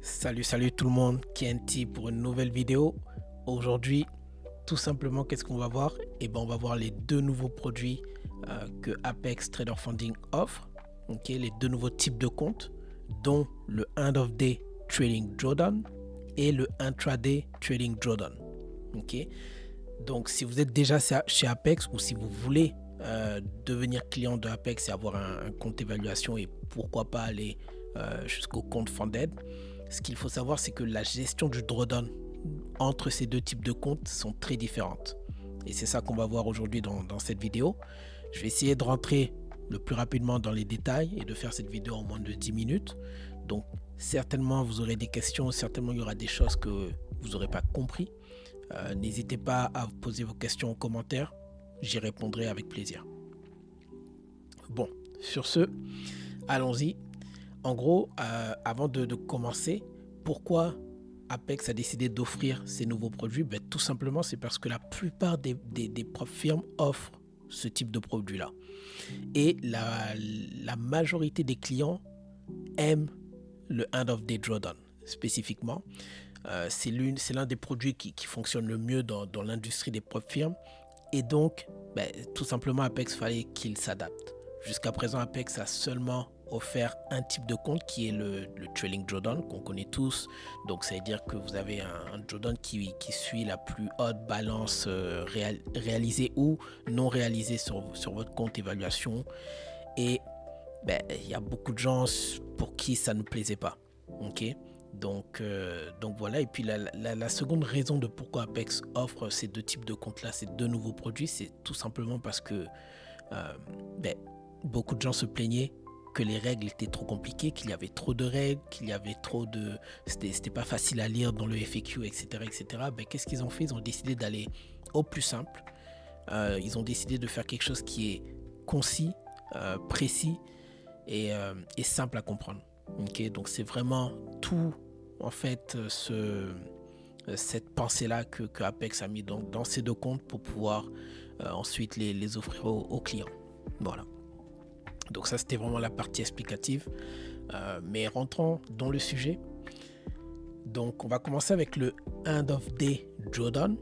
Salut tout le monde, KNT pour une nouvelle vidéo. Aujourd'hui, tout simplement, qu'est-ce qu'on va voir? On va voir les deux nouveaux produits que Apex Trader Funding offre. Les deux nouveaux types de comptes, dont le End of Day Trading Drawdown et le Intraday Trading Drawdown. Donc, si vous êtes déjà chez Apex ou si vous voulez devenir client de Apex et avoir un compte évaluation et pourquoi pas aller jusqu'au compte Funded, ce qu'il faut savoir, c'est que la gestion du drawdown entre ces deux types de comptes sont très différentes. Et c'est ça qu'on va voir aujourd'hui dans cette vidéo. Je vais essayer de rentrer le plus rapidement dans les détails et de faire cette vidéo en moins de 10 minutes. Donc, certainement, vous aurez des questions, certainement, il y aura des choses que vous n'aurez pas compris. N'hésitez pas à poser vos questions en commentaire. J'y répondrai avec plaisir. Bon, sur ce, allons-y. En gros, avant de commencer, pourquoi Apex a décidé d'offrir ces nouveaux produits? Tout simplement, c'est parce que la plupart des propres firmes offrent ce type de produit-là. Et la majorité des clients aiment le End of Day Drawdown spécifiquement. C'est l'un des produits qui fonctionne le mieux dans l'industrie des propres firmes. Et donc, tout simplement, Apex fallait qu'il s'adapte. Jusqu'à présent, Apex a seulement offert un type de compte qui est le Trailing Drawdown qu'on connaît tous. Donc, ça veut dire que vous avez un drawdown qui suit la plus haute balance réalisée ou non réalisée sur votre compte évaluation. Et il y a beaucoup de gens pour qui ça ne plaisait pas. Donc voilà. Et puis la seconde raison de pourquoi Apex offre ces deux types de comptes-là, ces deux nouveaux produits, c'est tout simplement parce que beaucoup de gens se plaignaient que les règles étaient trop compliquées, qu'il y avait trop de règles, qu'il y avait trop de... C'était pas facile à lire dans le FAQ, etc. Qu'est-ce qu'ils ont fait? Ils ont décidé d'aller au plus simple. Ils ont décidé de faire quelque chose qui est concis, précis et simple à comprendre. Donc c'est vraiment tout, en fait, cette pensée-là que Apex a mis dans ces deux comptes pour pouvoir ensuite les offrir aux clients. Voilà. Donc ça, c'était vraiment la partie explicative. Mais rentrons dans le sujet. Donc, on va commencer avec le End of Day Drawdown.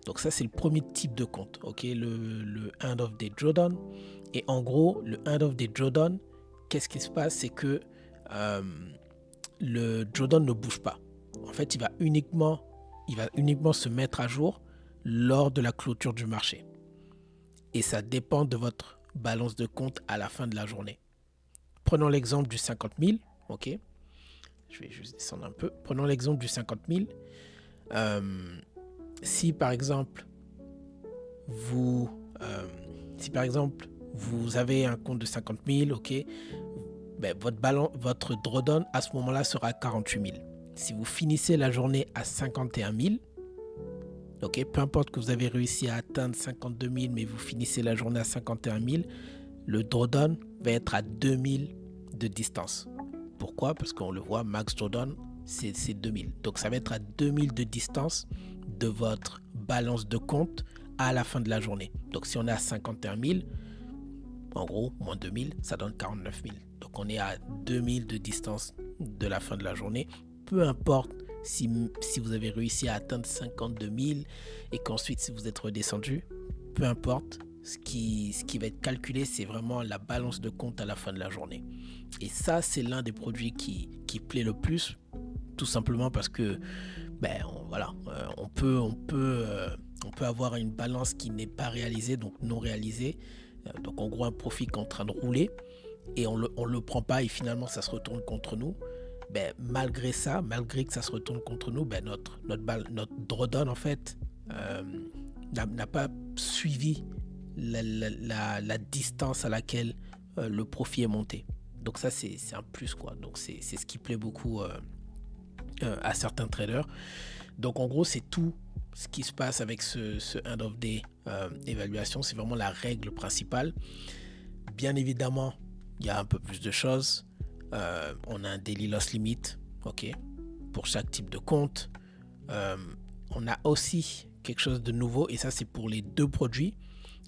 Donc ça, c'est le premier type de compte. Le End of Day Drawdown. Et en gros, le End of Day Drawdown, qu'est-ce qui se passe? C'est que le drawdown ne bouge pas. En fait, il va uniquement se mettre à jour lors de la clôture du marché. Et ça dépend de votre balance de compte à la fin de la journée. Prenons l'exemple du 50 000. Je vais juste descendre un peu. Prenons l'exemple du 50 000. Si par exemple, vous avez un compte de 50 000, votre drawdown à ce moment-là sera à 48 000. Si vous finissez la journée à 51 000, peu importe que vous avez réussi à atteindre 52 000, mais vous finissez la journée à 51 000, le drawdown va être à 2 000 de distance. Pourquoi? Parce qu'on le voit, max drawdown, c'est 2 000. Donc ça va être à 2 000 de distance de votre balance de compte à la fin de la journée. Donc si on est à 51 000, en gros, moins 2 000, ça donne 49 000. Donc on est à 2 000 de distance de la fin de la journée. Peu importe si vous avez réussi à atteindre 52 000 et qu'ensuite si vous êtes redescendu, peu importe, ce qui va être calculé, c'est vraiment la balance de compte à la fin de la journée. Et ça, c'est l'un des produits qui plaît le plus, tout simplement parce que on peut avoir une balance qui n'est pas réalisée, donc non réalisée. Donc en gros, un profit qui est en train de rouler et on le prend pas et finalement ça se retourne contre nous. Malgré que ça se retourne contre nous, notre drawdown en fait n'a pas suivi la distance à laquelle le profit est monté. Donc ça, c'est un plus, quoi. Donc c'est ce qui plaît beaucoup à certains traders. Donc en gros, c'est tout ce qui se passe avec ce End of Day évaluation. C'est vraiment la règle principale. Bien évidemment, il y a un peu plus de choses. On a un daily loss limit, pour chaque type de compte. On a aussi quelque chose de nouveau, et ça c'est pour les deux produits.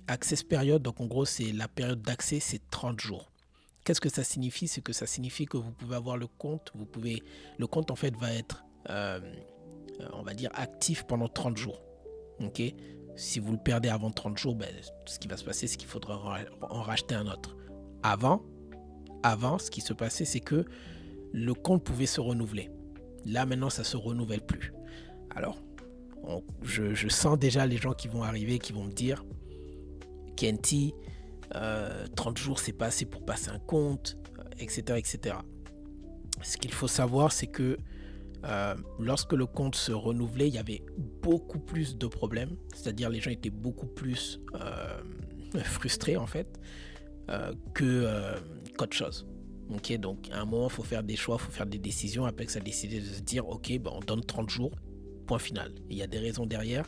Access période, donc en gros c'est la période d'accès, c'est 30 jours. qu'est-ce que ça signifie? C'est que ça signifie que vous pouvez avoir le compte, le compte en fait va être, on va dire, actif pendant 30 jours. Ok? Si vous le perdez avant 30 jours, ben, ce qui va se passer, c'est qu'il faudra en racheter un autre. Avant, ce qui se passait, c'est que le compte pouvait se renouveler. Là, maintenant, ça ne se renouvelle plus. Alors, je sens déjà les gens qui vont arriver, qui vont me dire, Kenty, 30 jours, c'est pas assez pour passer un compte, etc., etc. Ce qu'il faut savoir, c'est que lorsque le compte se renouvelait, il y avait beaucoup plus de problèmes. C'est-à-dire les gens étaient beaucoup plus frustrés, en fait, qu'autre chose. Ok, donc à un moment, il faut faire des choix, il faut faire des décisions. Apex a décidé de se dire, ok, ben, on donne 30 jours, point final. Et il y a des raisons derrière,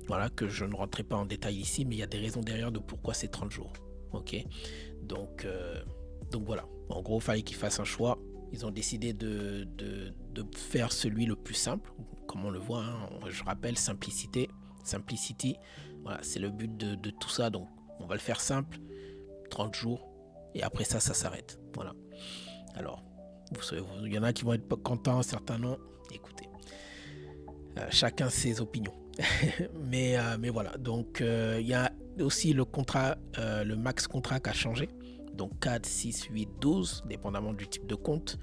voilà, que je ne rentrerai pas en détail ici, mais il y a des raisons derrière de pourquoi c'est 30 jours. Ok, donc voilà. En gros, il fallait qu'ils fassent un choix. Ils ont décidé de faire celui le plus simple, comme on le voit, hein. Je rappelle, simplicity. Voilà, c'est le but de tout ça. Donc, on va le faire simple, 30 jours. Et après ça s'arrête. Voilà. Alors, il y en a qui vont être contents, certains non. Écoutez, chacun ses opinions. mais voilà. Donc, il y a aussi le contrat, le max contrat qui a changé. Donc 4, 6, 8, 12, dépendamment du type de compte.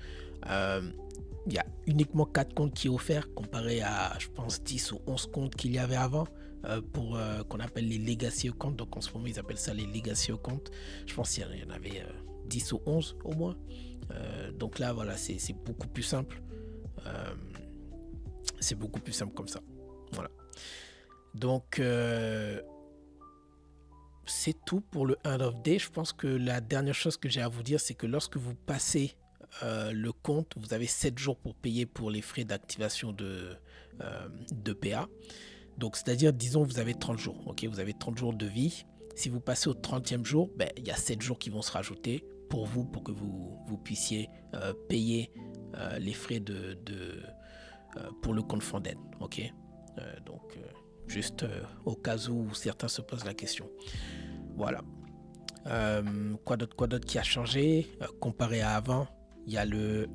Il y a uniquement 4 comptes qui sont offerts comparé à, je pense, 10 ou 11 comptes qu'il y avait avant. Pour qu'on appelle les legacy accounts. Donc en ce moment ils appellent ça les legacy accounts. Je pense qu'il y en avait 10 ou 11 au moins. Donc là voilà, c'est beaucoup plus simple. C'est beaucoup plus simple comme ça. Voilà. Donc c'est tout pour le end of day. Je pense que la dernière chose que j'ai à vous dire, c'est que lorsque vous passez le compte, vous avez 7 jours pour payer pour les frais d'activation de PA. Donc, c'est-à-dire, disons, vous avez 30 jours. Okay, vous avez 30 jours de vie. Si vous passez au 30e jour, ben, y a 7 jours qui vont se rajouter pour vous, pour que vous puissiez payer les frais pour le compte Fonden. Okay, donc, juste au cas où certains se posent la question. Voilà. Quoi d'autre qui a changé comparé à avant? Il y a le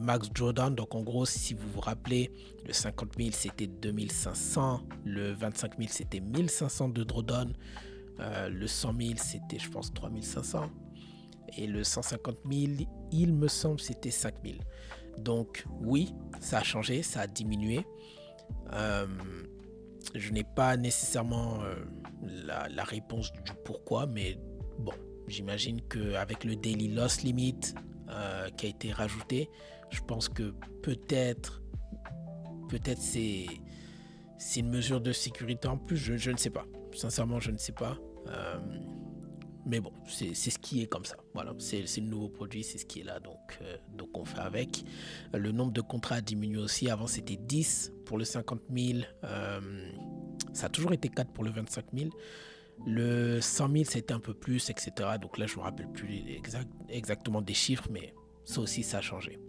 max drawdown. Donc en gros, si vous vous rappelez, le 50 000 c'était 2500, le 25 000 c'était 1500 de drawdown, le 100 000 c'était je pense 3500 et le 150 000 il me semble c'était 5000. Donc oui, ça a changé, ça a diminué. Je n'ai pas nécessairement la réponse du pourquoi, mais bon, j'imagine qu'avec le daily loss limit qui a été rajouté, je pense que peut-être c'est une mesure de sécurité en plus, je ne sais pas. Sincèrement, je ne sais pas. Mais bon, c'est ce qui est comme ça. Voilà, c'est le nouveau produit, c'est ce qui est là, donc on fait avec. Le nombre de contrats a diminué aussi. Avant, c'était 10 pour le 50 000. Ça a toujours été 4 pour le 25 000. Le 100 000, c'était un peu plus, etc. Donc là, je ne me rappelle plus exactement des chiffres, mais ça aussi, ça a changé.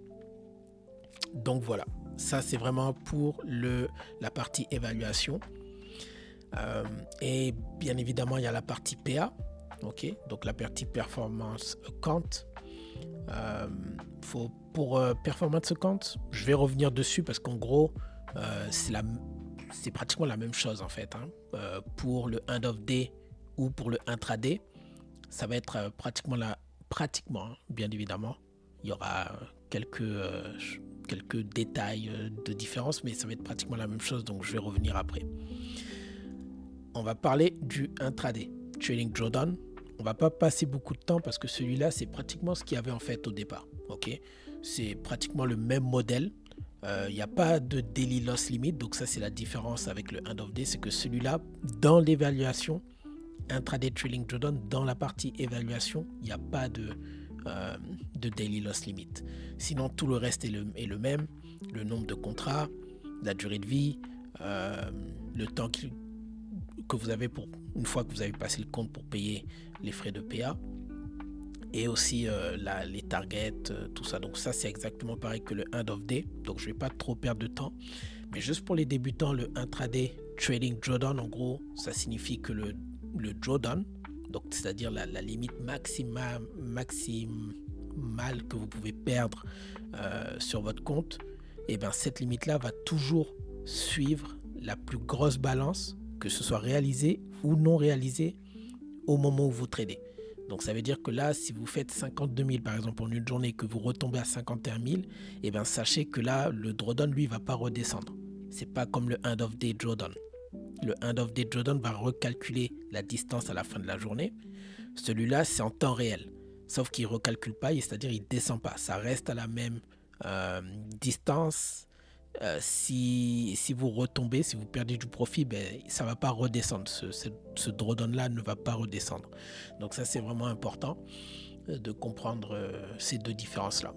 Donc voilà, ça c'est vraiment pour la partie évaluation. Et bien évidemment, il y a la partie PA. Ok, donc la partie performance account. Pour performance account, je vais revenir dessus parce qu'en gros, c'est pratiquement la même chose en fait. Pour le end of day ou pour le intraday, ça va être pratiquement, bien évidemment, il y aura quelques détails de différence, mais ça va être pratiquement la même chose, donc je vais revenir après. On va parler du intraday, trading drawdown. On va pas passer beaucoup de temps parce que celui-là, c'est pratiquement ce qu'il y avait en fait au départ. Ok, c'est pratiquement le même modèle. Il n'y a pas de daily loss limit, donc ça c'est la différence avec le end of day, c'est que celui-là, dans l'évaluation, intraday trading drawdown, dans la partie évaluation, il n'y a pas de daily loss limit. Sinon, tout le reste est le même. Le nombre de contrats, la durée de vie, le temps que vous avez une fois que vous avez passé le compte pour payer les frais de PA. Et aussi les targets, tout ça. Donc ça, c'est exactement pareil que le end of day. Donc je ne vais pas trop perdre de temps. Mais juste pour les débutants, le intraday trading drawdown, en gros, ça signifie que le drawdown, donc c'est-à-dire la limite maximale que vous pouvez perdre sur votre compte, et bien cette limite-là va toujours suivre la plus grosse balance, que ce soit réalisé ou non réalisé au moment où vous tradez. Donc ça veut dire que là, si vous faites 52 000 par exemple en une journée et que vous retombez à 51 000, et bien sachez que là, le drawdown, lui, va pas redescendre. C'est pas comme le end of day drawdown. Le end of day drawdown va recalculer la distance à la fin de la journée. Celui-là, c'est en temps réel. Sauf qu'il ne recalcule pas, c'est-à-dire qu'il ne descend pas. Ça reste à la même distance. Si vous retombez, si vous perdez du profit, ben, ça ne va pas redescendre. Ce drawdown-là ne va pas redescendre. Donc ça, c'est vraiment important de comprendre ces deux différences-là.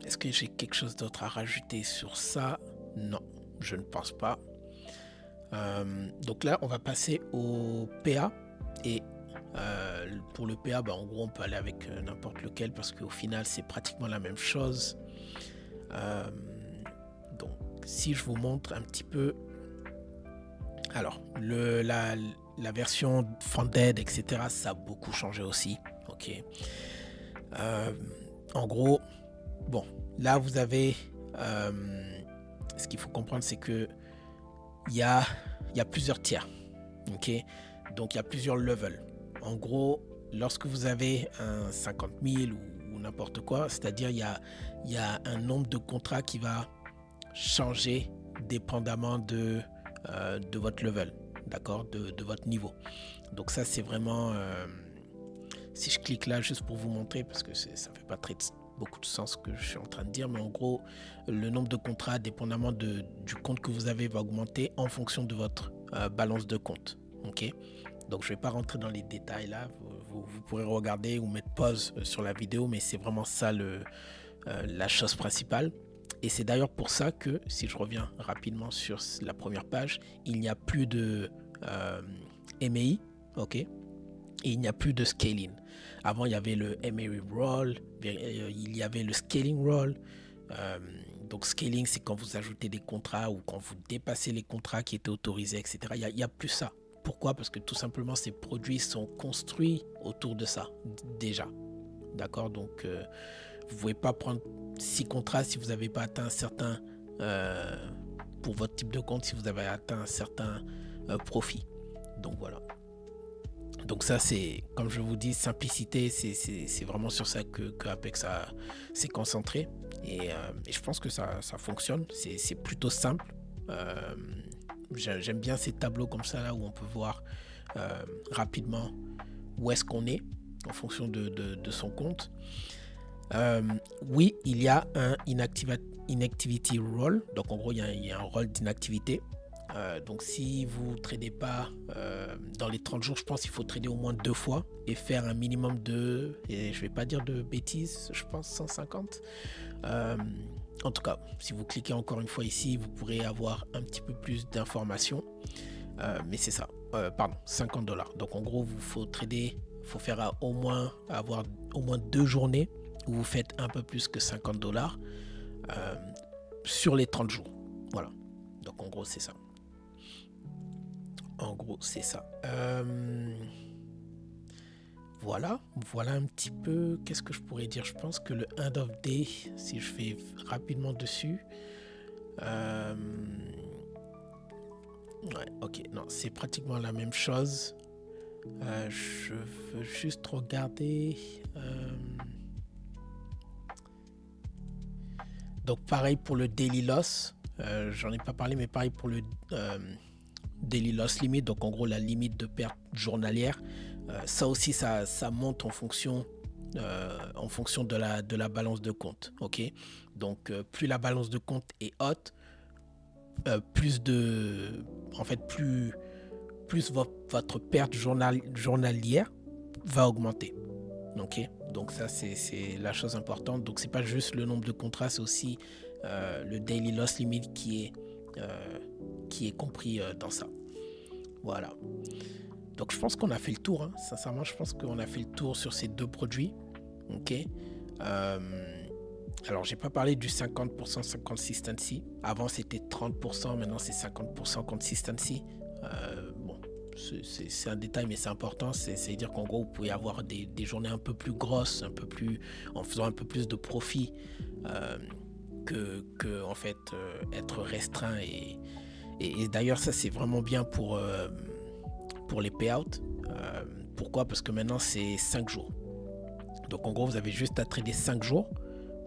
Est-ce que j'ai quelque chose d'autre à rajouter sur ça? Non, je ne pense pas. Donc là, on va passer au PA. Et pour le PA, ben, en gros, on peut aller avec n'importe lequel parce qu'au final, c'est pratiquement la même chose. Donc, si je vous montre un petit peu, alors la version Funded, etc., ça a beaucoup changé aussi. Ok. En gros, bon, là vous avez, ce qu'il faut comprendre, c'est que il y a plusieurs tiers. Ok. Donc il y a plusieurs levels. En gros, lorsque vous avez un 50 000 ou n'importe quoi, c'est-à-dire il y a un nombre de contrats qui va changer dépendamment de votre level, d'accord, de votre niveau. Donc ça, c'est vraiment, si je clique là juste pour vous montrer, parce que ça ne fait pas beaucoup de sens ce que je suis en train de dire, mais en gros, le nombre de contrats, dépendamment du compte que vous avez, va augmenter en fonction de votre balance de compte. Ok. Donc, je ne vais pas rentrer dans les détails là. Vous pourrez regarder ou mettre pause sur la vidéo, mais c'est vraiment ça la chose principale. Et c'est d'ailleurs pour ça que, si je reviens rapidement sur la première page, il n'y a plus de MAI, ok, et il n'y a plus de scaling. Avant, il y avait le MAI roll, il y avait le scaling roll. Donc, scaling, c'est quand vous ajoutez des contrats ou quand vous dépassez les contrats qui étaient autorisés, etc. Il n'y a plus ça. Pourquoi? Parce que tout simplement, ces produits sont construits autour de ça, déjà. D'accord? Donc, vous ne pouvez pas prendre 6 contrats si vous n'avez pas atteint un certain, pour votre type de compte, si vous avez atteint un certain profit. Donc, voilà. Donc ça, c'est, comme je vous dis, simplicité, c'est vraiment sur ça que Apex s'est concentré. Et je pense que ça fonctionne. C'est plutôt simple. J'aime bien ces tableaux comme ça là où on peut voir rapidement où est-ce qu'on est en fonction de son compte. Oui, il y a un inactivity role, donc en gros il y a un rôle d'inactivité. Donc si vous ne tradez pas dans les 30 jours, je pense qu'il faut trader au moins 2 fois et faire un minimum de, et je vais pas dire de bêtises, je pense 150. En tout cas, si vous cliquez encore une fois ici, vous pourrez avoir un petit peu plus d'informations. Mais c'est ça, pardon, $50. Donc en gros, faut faire avoir au moins 2 journées où vous faites un peu plus que $50 sur les 30 jours. Voilà. Donc en gros, c'est ça. En gros, c'est ça. Voilà un petit peu, qu'est-ce que je pourrais dire? Je pense que le end of day, si je fais rapidement dessus, ouais, ok, non, c'est pratiquement la même chose. Je veux juste regarder. Donc pareil pour le daily loss, j'en ai pas parlé, mais pareil pour le daily loss limit, donc en gros la limite de perte journalière. Ça aussi, ça monte en fonction de la balance de compte. Ok, donc plus la balance de compte est haute, plus votre perte journalière va augmenter. Ok, donc ça c'est la chose importante. Donc c'est pas juste le nombre de contrats, c'est aussi le daily loss limit qui est compris dans ça. Voilà. Donc je pense qu'on a fait le tour, hein. Sincèrement, je pense qu'on a fait le tour sur ces deux produits. Ok. Alors j'ai pas parlé du 50% consistency. Avant c'était 30%, maintenant c'est 50% consistency. Bon, c'est un détail, mais c'est important. C'est-à-dire qu'en gros, vous pouvez avoir des journées un peu plus grosses, en faisant un peu plus de profit que en fait, être restreint. Et d'ailleurs, ça, c'est vraiment bien pour les payouts. Pourquoi? Parce que maintenant, c'est 5 jours. Donc, en gros, vous avez juste à trader 5 jours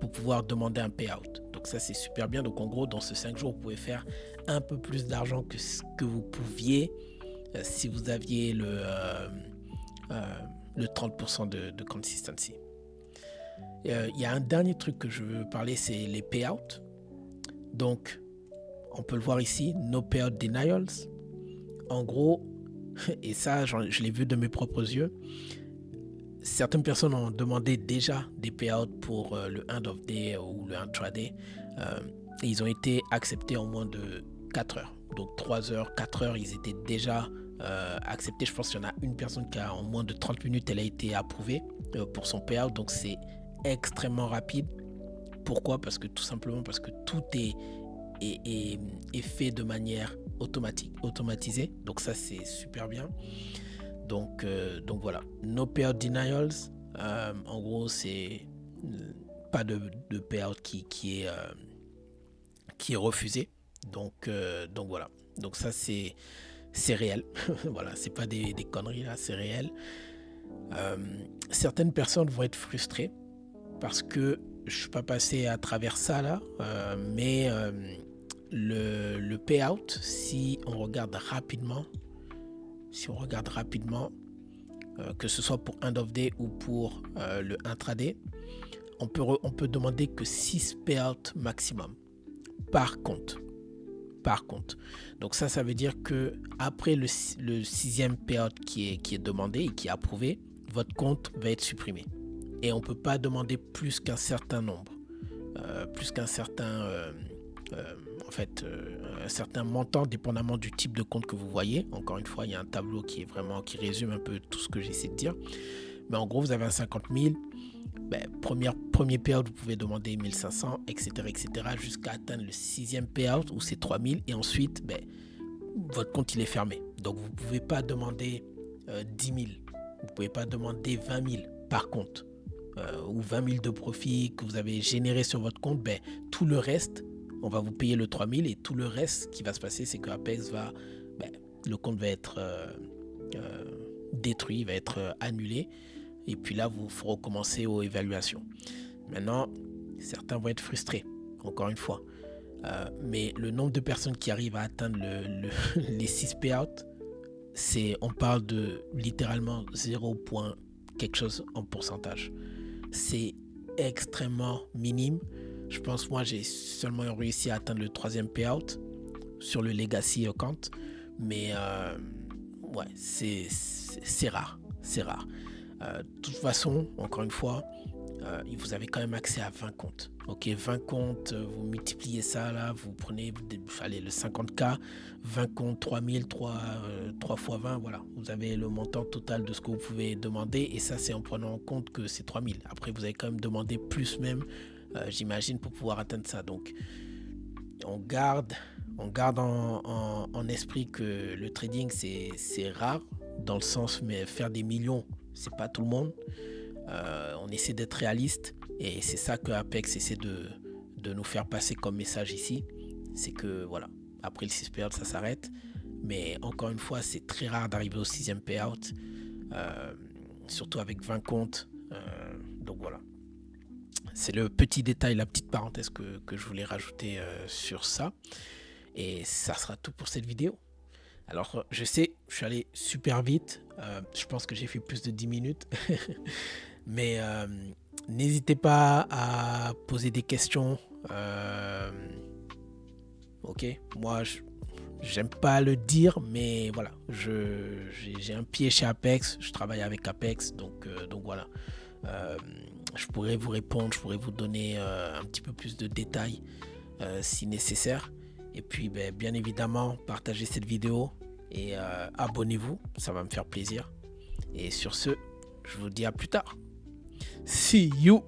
pour pouvoir demander un payout. Donc, ça, c'est super bien. Donc, en gros, dans ces 5 jours, vous pouvez faire un peu plus d'argent que ce que vous pouviez si vous aviez le 30% de consistency. Il y a un dernier truc que je veux parler, c'est les payouts. Donc, on peut le voir ici, no payout denials. En gros, et ça, je l'ai vu de mes propres yeux, certaines personnes ont demandé déjà des payouts pour le end of day ou le intraday. Et ils ont été acceptés en moins de 4 heures. Donc 3 heures, 4 heures, ils étaient déjà acceptés. Je pense qu'il y en a une personne qui a en moins de 30 minutes, elle a été approuvée pour son payout. Donc c'est extrêmement rapide. Pourquoi? Parce que tout simplement parce que tout est fait de manière automatisée. Donc ça, c'est super bien. Donc voilà, no payout denials. En gros, c'est pas de payout qui est refusé. Donc voilà. Donc ça, c'est réel. Voilà, c'est pas des conneries là, c'est réel. Certaines personnes vont être frustrées parce que je suis pas passé à travers ça là, mais le payout, si on regarde rapidement, que ce soit pour end of day ou pour le intraday, on peut demander que 6 payouts maximum par compte. Donc ça veut dire que après le 6e payout qui est demandé et qui est approuvé, votre compte va être supprimé. Et on ne peut pas demander plus qu'un certain nombre, un certain montant dépendamment du type de compte que vous voyez. Encore une fois, il y a un tableau qui résume un peu tout ce que j'essaie de dire. Mais en gros, vous avez un 50 000. Premier payout, vous pouvez demander 1500, etc., jusqu'à atteindre le 6e payout où c'est 3000. Et ensuite, votre compte, il est fermé. Donc, vous ne pouvez pas demander 10 000. Vous ne pouvez pas demander 20 000 par compte. Ou 20 000 de profit que vous avez généré sur votre compte. Tout le reste, on va vous payer le 3000 et tout le reste qui va se passer, c'est que Apex le compte va être détruit, va être annulé. Et puis là, vous faut recommencer aux évaluations. Maintenant, certains vont être frustrés, encore une fois. Mais le nombre de personnes qui arrivent à atteindre les 6 payouts, on parle de littéralement 0, quelque chose en pourcentage. C'est extrêmement minime. Je pense, moi, j'ai seulement réussi à atteindre le 3e payout sur le Legacy account. Mais ouais, c'est rare. De toute façon, encore une fois, vous avez quand même accès à 20 comptes. Ok, 20 comptes, vous multipliez ça là, vous prenez le 50K, 20 comptes, 3000, 3 fois 20, voilà. Vous avez le montant total de ce que vous pouvez demander et ça, c'est en prenant en compte que c'est 3000. Après, vous avez quand même demandé plus même, j'imagine, pour pouvoir atteindre ça. Donc, on garde en esprit que le trading, c'est rare, dans le sens, mais faire des millions, c'est pas tout le monde. On essaie d'être réaliste et c'est ça que Apex essaie de nous faire passer comme message ici. C'est que voilà, après le 6 payout, ça s'arrête. Mais encore une fois, c'est très rare d'arriver au 6e payout, surtout avec 20 comptes. Donc voilà. C'est le petit détail, la petite parenthèse que je voulais rajouter sur ça. Et ça sera tout pour cette vidéo. Alors, je sais, je suis allé super vite. Je pense que j'ai fait plus de 10 minutes. Mais n'hésitez pas à poser des questions. Ok, moi, j'aime pas le dire, mais voilà. J'ai un pied chez Apex. Je travaille avec Apex. Donc voilà. Je pourrais vous répondre. Je pourrais vous donner un petit peu plus de détails si nécessaire. Et puis, bien évidemment, partagez cette vidéo et abonnez-vous. Ça va me faire plaisir. Et sur ce, je vous dis à plus tard. See you.